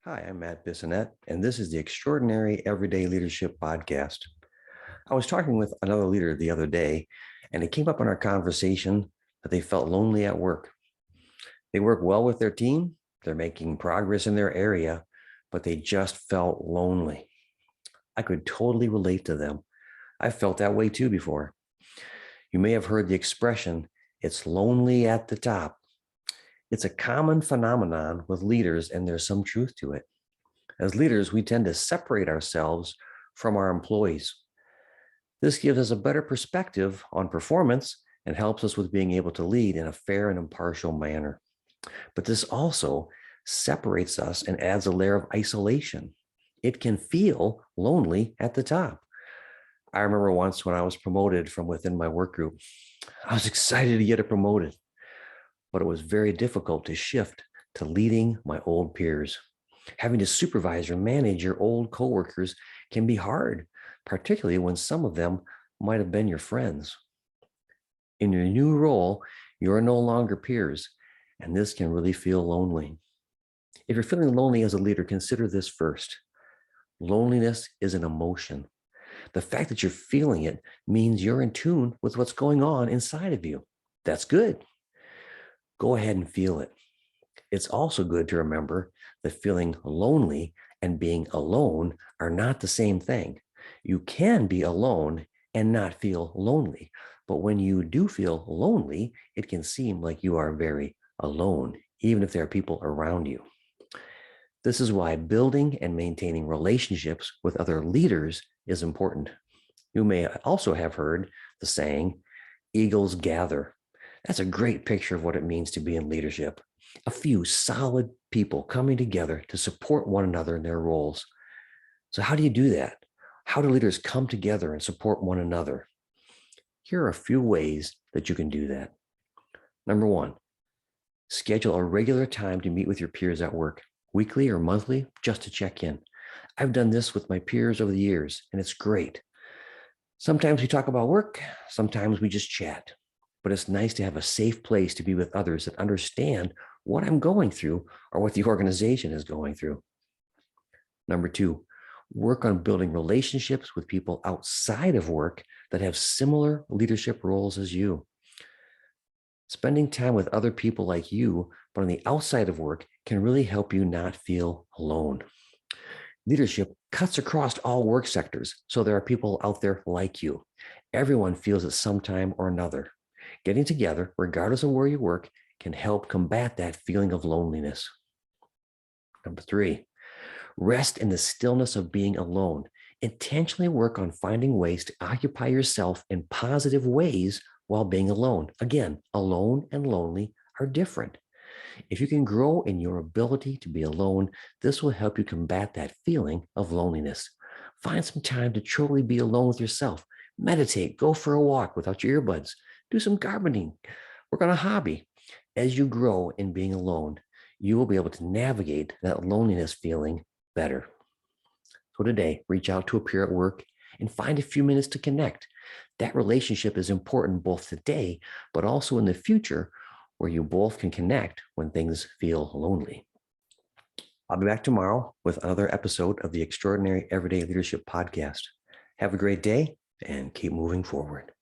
Hi, I'm Matt Bissonette, and this is the Extraordinary Everyday Leadership Podcast. I was talking with another leader the other day, and it came up in our conversation that they felt lonely at work. They work well with their team, they're making progress in their area, but they just felt lonely. I could totally relate to them. I felt that way too before. You may have heard the expression, it's lonely at the top. It's a common phenomenon with leaders, and there's some truth to it. As leaders, we tend to separate ourselves from our employees. This gives us a better perspective on performance and helps us with being able to lead in a fair and impartial manner. But this also separates us and adds a layer of isolation. It can feel lonely at the top. I remember once when I was promoted from within my work group, I was excited to get it promoted, but it was very difficult to shift to leading my old peers. Having to supervise or manage your old coworkers can be hard, particularly when some of them might have been your friends. In your new role, you're no longer peers, and this can really feel lonely. If you're feeling lonely as a leader, consider this first. Loneliness is an emotion. The fact that you're feeling it means you're in tune with what's going on inside of you. That's good. Go ahead and feel it. It's also good to remember that feeling lonely and being alone are not the same thing. You can be alone and not feel lonely, but when you do feel lonely, it can seem like you are very alone, even if there are people around you. This is why building and maintaining relationships with other leaders is important. You may also have heard the saying, eagles gather. That's a great picture of what it means to be in leadership. A few solid people coming together to support one another in their roles. So how do you do that? How do leaders come together and support one another? Here are a few ways that you can do that. Number one, schedule a regular time to meet with your peers at work, weekly or monthly, just to check in. I've done this with my peers over the years, and it's great. Sometimes we talk about work, sometimes we just chat, but it's nice to have a safe place to be with others that understand what I'm going through or what the organization is going through. Number two, work on building relationships with people outside of work that have similar leadership roles as you. Spending time with other people like you, but on the outside of work, can really help you not feel alone. Leadership cuts across all work sectors, so there are people out there like you. Everyone feels it sometime or another. Getting together, regardless of where you work, can help combat that feeling of loneliness. Number three, rest in the stillness of being alone. Intentionally work on finding ways to occupy yourself in positive ways while being alone. Again, alone and lonely are different. If you can grow in your ability to be alone, this will help you combat that feeling of loneliness. Find some time to truly be alone with yourself. Meditate, go for a walk without your earbuds, do some gardening, work on a hobby. As you grow in being alone, you will be able to navigate that loneliness feeling better. So today, reach out to a peer at work and find a few minutes to connect. That relationship is important both today, but also in the future, where you both can connect when things feel lonely. I'll be back tomorrow with another episode of the Extraordinary Everyday Leadership Podcast. Have a great day and keep moving forward.